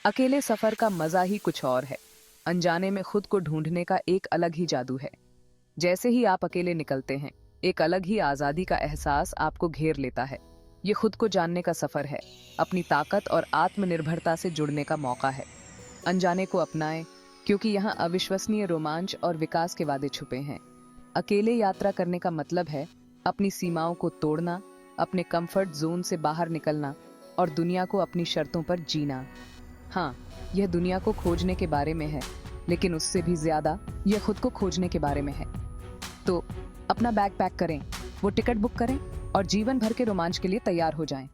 अकेले सफर का मजा ही कुछ और है। अनजाने में खुद को ढूंढने का एक अलग ही जादू है। जैसे ही आप अकेले निकलते हैं, एक अलग ही आजादी का एहसास आपको घेर लेता है। ये खुद को जानने का सफर है, अपनी ताकत और आत्मनिर्भरता से जुड़ने का मौका है। अनजाने को अपनाएं, क्योंकि यहाँ अविश्वसनीय रोमांच और विकास के वादे छुपे हैं। अकेले यात्रा करने का मतलब है अपनी सीमाओं को तोड़ना, अपने कंफर्ट जोन से बाहर निकलना और दुनिया को अपनी शर्तों पर जीना। हाँ, यह दुनिया को खोजने के बारे में है, लेकिन उससे भी ज्यादा यह खुद को खोजने के बारे में है। तो अपना बैग पैक करें, वो टिकट बुक करें और जीवन भर के रोमांच के लिए तैयार हो जाएं।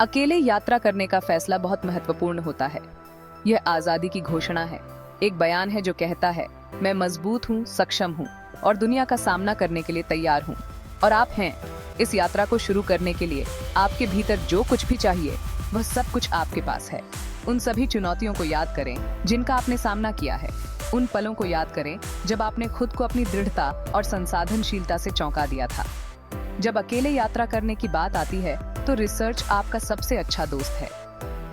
अकेले यात्रा करने का फैसला बहुत महत्वपूर्ण होता है। यह आजादी की घोषणा है, एक बयान है जो कहता है, मैं मजबूत हूँ, सक्षम हूँ और दुनिया का सामना करने के लिए तैयार हूँ। और आप हैं। इस यात्रा को शुरू करने के लिए आपके भीतर जो कुछ भी चाहिए, वह सब कुछ आपके पास है। उन सभी चुनौतियों को याद करें जिनका आपने सामना किया है। उन पलों को याद करें जब आपने खुद को अपनी दृढ़ता और संसाधनशीलता से चौंका दिया था। जब अकेले यात्रा करने की बात आती है, तो रिसर्च आपका सबसे अच्छा दोस्त है।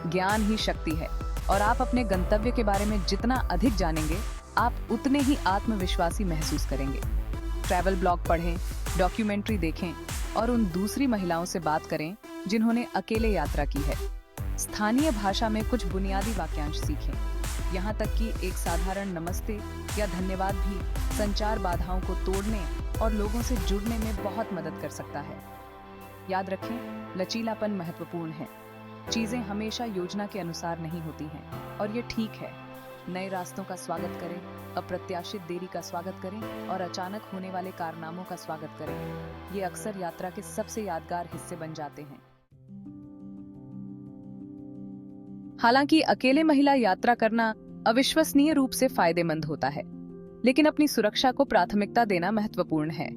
ज्ञान ही शक्ति है और आप अपने गंतव्य के बारे में जितना अधिक जानेंगे, आप उतने ही आत्मविश्वासी महसूस करेंगे। ट्रैवल ब्लॉग पढ़ें, डॉक्यूमेंट्री देखें और उन दूसरी महिलाओं से बात करें जिन्होंने अकेले यात्रा की है। स्थानीय भाषा में कुछ बुनियादी वाक्यांश सीखें। यहाँ तक कि एक साधारण नमस्ते या धन्यवाद भी संचार बाधाओं को तोड़ने और लोगों से जुड़ने में बहुत मदद कर सकता है। याद रखें, लचीलापन महत्वपूर्ण है। चीजें हमेशा योजना के अनुसार नहीं होती हैं और ये ठीक है। नए रास्तों का स्वागत करें, अप्रत्याशित देरी का स्वागत करें और अचानक होने वाले कारनामों का स्वागत करें। ये अक्सर यात्रा के सबसे यादगार हिस्से बन जाते हैं। हालांकि अकेले महिला यात्रा करना अविश्वसनीय रूप से फायदेमंद होता है, लेकिन अपनी सुरक्षा को प्राथमिकता देना महत्वपूर्ण है।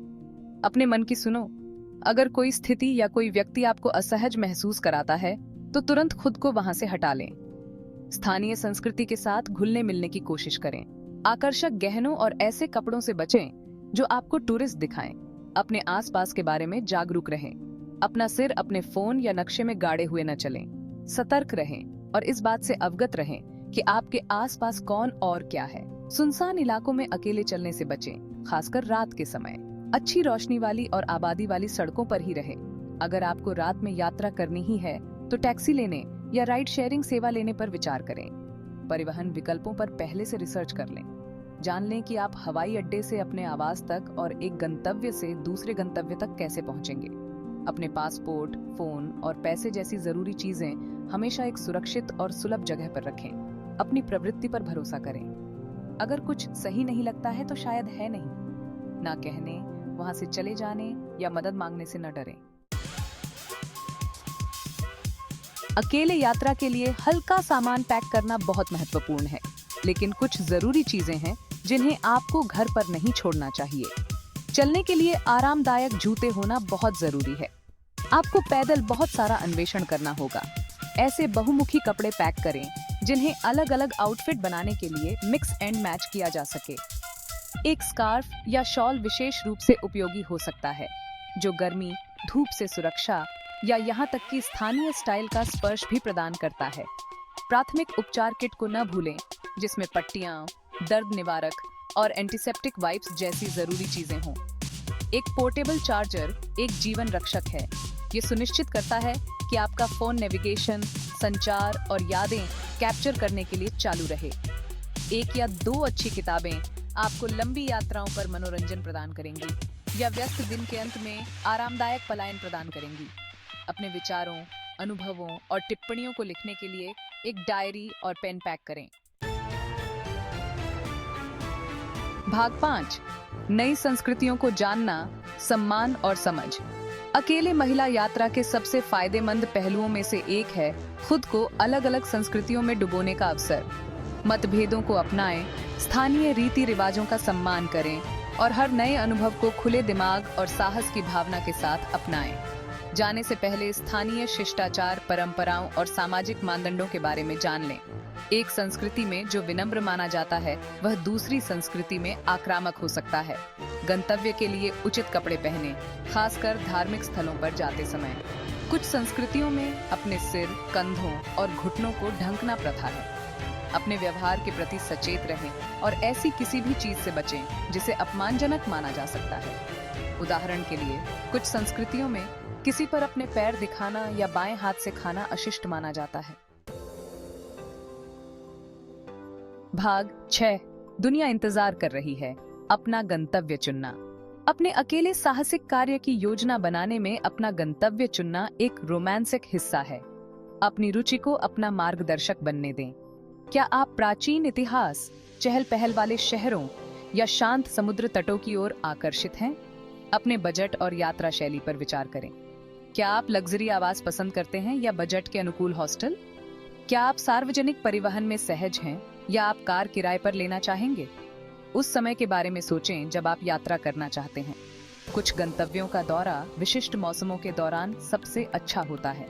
अपने मन की सुनो। अगर कोई स्थिति या कोई व्यक्ति आपको असहज महसूस कराता है, तो तुरंत खुद को वहां से हटा लें। स्थानीय संस्कृति के साथ घुलने मिलने की कोशिश करें। आकर्षक गहनों और ऐसे कपड़ों से बचें जो आपको टूरिस्ट दिखाएं। अपने आसपास के बारे में जागरूक रहें। अपना सिर अपने फोन या नक्शे में गाड़े हुए न चलें। सतर्क रहें और इस बात से अवगत रहें कि आपके आसपास कौन और क्या है। सुनसान इलाकों में अकेले चलने से बचें, खासकर रात के समय। अच्छी रोशनी वाली और आबादी वाली सड़कों पर ही रहें। अगर आपको रात में यात्रा करनी ही है, तो टैक्सी लेने या राइड शेयरिंग सेवा लेने पर विचार करें। परिवहन विकल्पों पर पहले से रिसर्च कर लें। जान लें कि आप हवाई अड्डे से अपने आवास तक और एक गंतव्य से दूसरे गंतव्य तक कैसे पहुंचेंगे। अपने पासपोर्ट, फोन और पैसे जैसी जरूरी चीजें हमेशा एक सुरक्षित और सुलभ जगह पर रखें। अपनी प्रवृत्ति पर भरोसा करें। अगर कुछ सही नहीं लगता है तो शायद है नहीं। ना कहने, वहां से चले जाने या मदद मांगने से न डरें। अकेले यात्रा के लिए हल्का सामान पैक करना बहुत महत्वपूर्ण है, लेकिन कुछ जरूरी चीजें हैं जिन्हें आपको घर पर नहीं छोड़ना चाहिए। चलने के लिए आरामदायक जूते होना बहुत जरूरी है। आपको पैदल बहुत सारा अन्वेषण करना होगा। ऐसे बहुमुखी कपड़े पैक करें जिन्हें अलग अलग आउटफिट बनाने के लिए मिक्स एंड मैच किया जा सके। एक स्कार्फ या शॉल विशेष रूप से उपयोगी हो सकता है, जो गर्मी, धूप से सुरक्षा या यहाँ तक कि स्थानीय स्टाइल का स्पर्श भी प्रदान करता है। प्राथमिक उपचार किट को न भूलें, जिसमें पट्टियां, दर्द निवारक और एंटीसेप्टिक वाइप्स जैसी जरूरी चीजें हों। एक पोर्टेबल चार्जर एक जीवन रक्षक है। ये सुनिश्चित करता है कि आपका फोन नेविगेशन, संचार और यादें कैप्चर करने के लिए चालू रहे। एक या दो अच्छी किताबें आपको लंबी यात्राओं पर मनोरंजन प्रदान करेंगी या व्यस्त दिन के अंत में आरामदायक पलायन प्रदान करेंगी। अपने विचारों, अनुभवों और टिप्पणियों को लिखने के लिए एक डायरी और पेन पैक करें। भाग 5, नई संस्कृतियों को जानना, सम्मान और समझ। अकेले महिला यात्रा के सबसे फायदेमंद पहलुओं में से एक है खुद को अलग अलग संस्कृतियों में डुबोने का अवसर। मतभेदों को अपनाएं, स्थानीय रीति रिवाजों का सम्मान करें और हर नए अनुभव को खुले दिमाग और साहस की भावना के साथ अपनाएं। जाने से पहले स्थानीय शिष्टाचार, परंपराओं और सामाजिक मानदंडों के बारे में जान लें। एक संस्कृति में जो विनम्र माना जाता है, वह दूसरी संस्कृति में आक्रामक हो सकता है। गंतव्य के लिए उचित कपड़े पहनें, खासकर धार्मिक स्थलों पर जाते समय। कुछ संस्कृतियों में अपने सिर, कंधों और घुटनों को ढंकना प्रथा है। अपने व्यवहार के प्रति सचेत रहें और ऐसी किसी भी चीज से बचें जिसे अपमानजनक माना जा सकता है। उदाहरण के लिए, कुछ संस्कृतियों में किसी पर अपने पैर दिखाना या बाएं हाथ से खाना अशिष्ट माना जाता है। भाग 6। दुनिया इंतजार कर रही है, अपना गंतव्य चुनना। अपने अकेले साहसिक कार्य की योजना बनाने में अपना गंतव्य चुनना एक रोमांसिक हिस्सा है। अपनी रुचि को अपना मार्गदर्शक बनने दें। क्या आप प्राचीन इतिहास, चहल पहल वाले शहरों या शांत समुद्र तटों की ओर आकर्षित हैं? अपने बजट और यात्रा शैली पर विचार करें। क्या आप लग्जरी आवास पसंद करते हैं या बजट के अनुकूल हॉस्टल? क्या आप सार्वजनिक परिवहन में सहज हैं या आप कार किराए पर लेना चाहेंगे? उस समय के बारे में सोचें जब आप यात्रा करना चाहते हैं। कुछ गंतव्यों का दौरा विशिष्ट मौसमों के दौरान सबसे अच्छा होता है।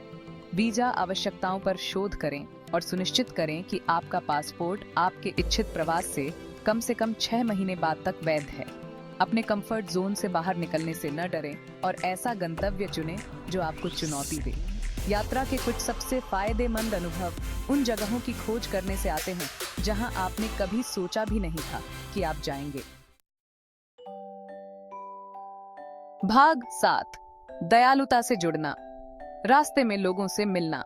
वीजा आवश्यकताओं पर शोध करें और सुनिश्चित करें कि आपका पासपोर्ट आपके इच्छित प्रवास से कम 6 महीने बाद तक वैध है। अपने कंफर्ट जोन से बाहर निकलने से न डरें और ऐसा गंतव्य चुनें जो आपको चुनौती दे। यात्रा के कुछ सबसे फायदेमंद अनुभव उन जगहों की खोज करने से आते हैं जहां आपने कभी सोचा भी नहीं था कि आप जाएंगे। भाग 7। दयालुता से जुड़ना, रास्ते में लोगों से मिलना।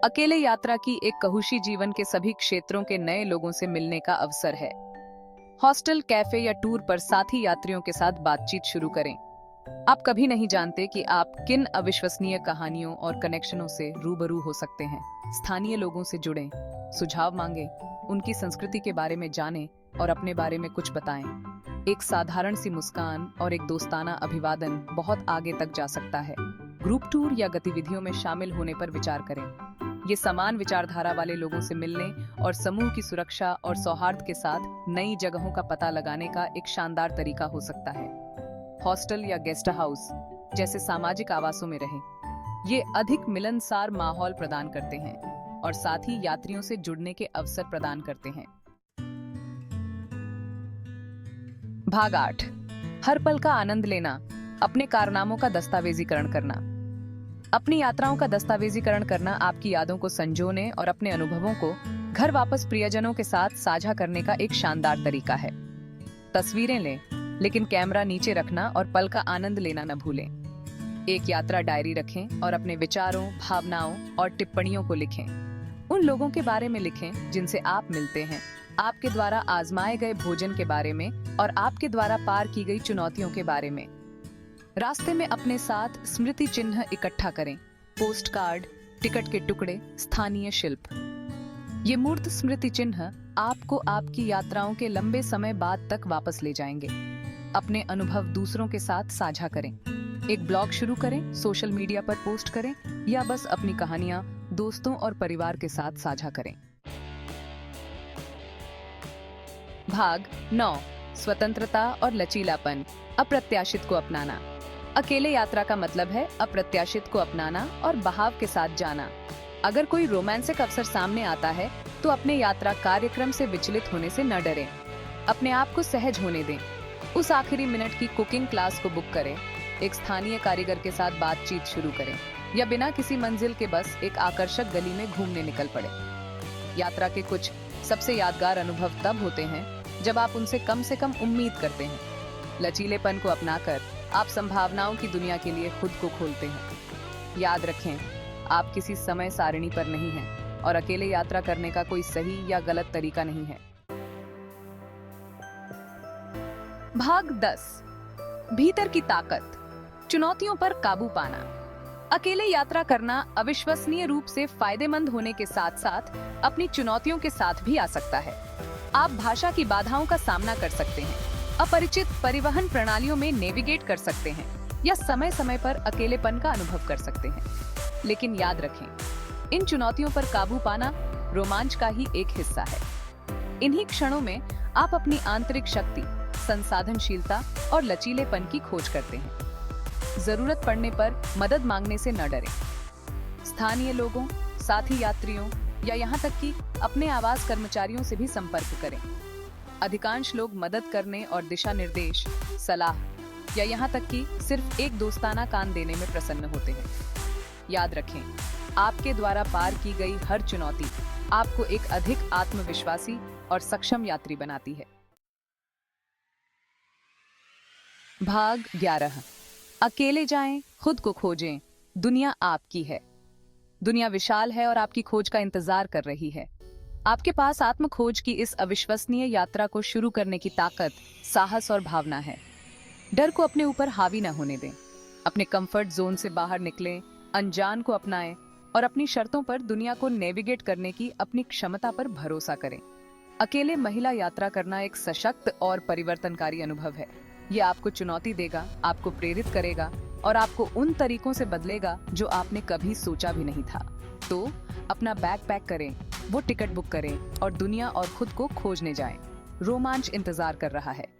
अकेले यात्रा की एक कहुशी जीवन के सभी क्षेत्रों के नए लोगों से मिलने का अवसर है। हॉस्टल, कैफे या टूर पर साथी यात्रियों के साथ बातचीत शुरू करें। आप कभी नहीं जानते कि आप किन अविश्वसनीय कहानियों और कनेक्शनों से रूबरू हो सकते हैं। स्थानीय लोगों से जुड़ें, सुझाव मांगें, उनकी संस्कृति के बारे में जानें और अपने बारे में कुछ बताएं। एक साधारण सी मुस्कान और एक दोस्ताना अभिवादन बहुत आगे तक जा सकता है। ग्रुप टूर या गतिविधियों में शामिल होने पर विचार करें। ये समान विचारधारा वाले लोगों से मिलने और समूह की सुरक्षा और सौहार्द के साथ नई जगहों का पता लगाने का एक शानदार तरीका हो सकता है। हॉस्टल या गेस्ट हाउस जैसे सामाजिक आवासों में रहें। ये अधिक मिलनसार माहौल प्रदान करते हैं और साथ ही यात्रियों से जुड़ने के अवसर प्रदान करते हैं। भाग 8। हर पल का आनंद लेना, अपने कारनामों का दस्तावेजीकरण करना। अपनी यात्राओं का दस्तावेजीकरण करना आपकी यादों को संजोने और अपने अनुभवों को घर वापस प्रियजनों के साथ साझा करने का एक शानदार तरीका है। तस्वीरें लें, लेकिन कैमरा नीचे रखना और पल का आनंद लेना न भूलें। एक यात्रा डायरी रखें और अपने विचारों, भावनाओं और टिप्पणियों को लिखें। उन लोगों के बारे में लिखें जिनसे आप मिलते हैं, आपके द्वारा आजमाए गए भोजन के बारे में और आपके द्वारा पार की गई चुनौतियों के बारे में। रास्ते में अपने साथ स्मृति चिन्ह इकट्ठा करें, पोस्ट कार्ड, टिकट के टुकड़े, स्थानीय शिल्प। ये मूर्त स्मृति चिन्ह आपको आपकी यात्राओं के लंबे समय बाद तक वापस ले जाएंगे। अपने अनुभव दूसरों के साथ साझा करें। एक ब्लॉग शुरू करें, सोशल मीडिया पर पोस्ट करें या बस अपनी कहानियां दोस्तों और परिवार के साथ साझा करें। भाग 9। स्वतंत्रता और लचीलापन, अप्रत्याशित को अपनाना। अकेले यात्रा का मतलब है अप्रत्याशित को अपनाना और बहाव के साथ जाना। अगर कोई रोमांसिक अवसर सामने आता है तो अपने यात्रा कार्यक्रम से विचलित होने से न डरें। अपने आप को सहज होने दें। उस आखिरी मिनट की कुकिंग क्लास को बुक करें, एक स्थानीय कारीगर के साथ बातचीत शुरू करें या बिना किसी मंजिल के बस एक आकर्षक गली में घूमने निकल पड़े। यात्रा के कुछ सबसे यादगार अनुभव तब होते हैं जब आप उनसे कम उम्मीद करते हैं। लचीलेपन को अपनाकर आप संभावनाओं की दुनिया के लिए खुद को खोलते हैं। याद रखें, आप किसी समय सारिणी पर नहीं हैं और अकेले यात्रा करने का कोई सही या गलत तरीका नहीं है। भाग 10। भीतर की ताकत, चुनौतियों पर काबू पाना। अकेले यात्रा करना अविश्वसनीय रूप से फायदेमंद होने के साथ साथ अपनी चुनौतियों के साथ भी आ सकता है। आप भाषा की बाधाओं का सामना कर सकते हैं, अपरिचित परिवहन प्रणालियों में नेविगेट कर सकते हैं या समय समय पर अकेलेपन का अनुभव कर सकते हैं। लेकिन याद रखें, इन चुनौतियों पर काबू पाना रोमांच का ही एक हिस्सा है। इन्हीं क्षणों में आप अपनी आंतरिक शक्ति, संसाधनशीलता और लचीलेपन की खोज करते हैं। जरूरत पड़ने पर मदद मांगने से न डरें। स्थानीय लोगों, साथी यात्रियों या यहाँ तक कि अपने आवास कर्मचारियों से भी संपर्क करें। अधिकांश लोग मदद करने और दिशा निर्देश, सलाह या यहाँ तक कि सिर्फ एक दोस्ताना कान देने में प्रसन्न होते हैं। याद रखें, आपके द्वारा पार की गई हर चुनौती आपको एक अधिक आत्मविश्वासी और सक्षम यात्री बनाती है। भाग 11। अकेले जाएं, खुद को खोजें, दुनिया आपकी है। दुनिया विशाल है और आपकी खोज का इंतजार कर रही है। आपके पास आत्म खोज की इस अविश्वसनीय यात्रा को शुरू करने की ताकत, साहस और भावना है। डर को अपने ऊपर हावी न होने दें। अपने कंफर्ट जोन से बाहर निकलें, अनजान को अपनाएं और अपनी शर्तों पर दुनिया को नेविगेट करने की अपनी क्षमता पर भरोसा करें। अकेले महिला यात्रा करना एक सशक्त और परिवर्तनकारी अनुभव है। ये आपको चुनौती देगा, आपको प्रेरित करेगा और आपको उन तरीकों से बदलेगा जो आपने कभी सोचा भी नहीं था। तो अपना बैग पैक करें, वो टिकट बुक करें और दुनिया और खुद को खोजने जाएं। रोमांच इंतजार कर रहा है।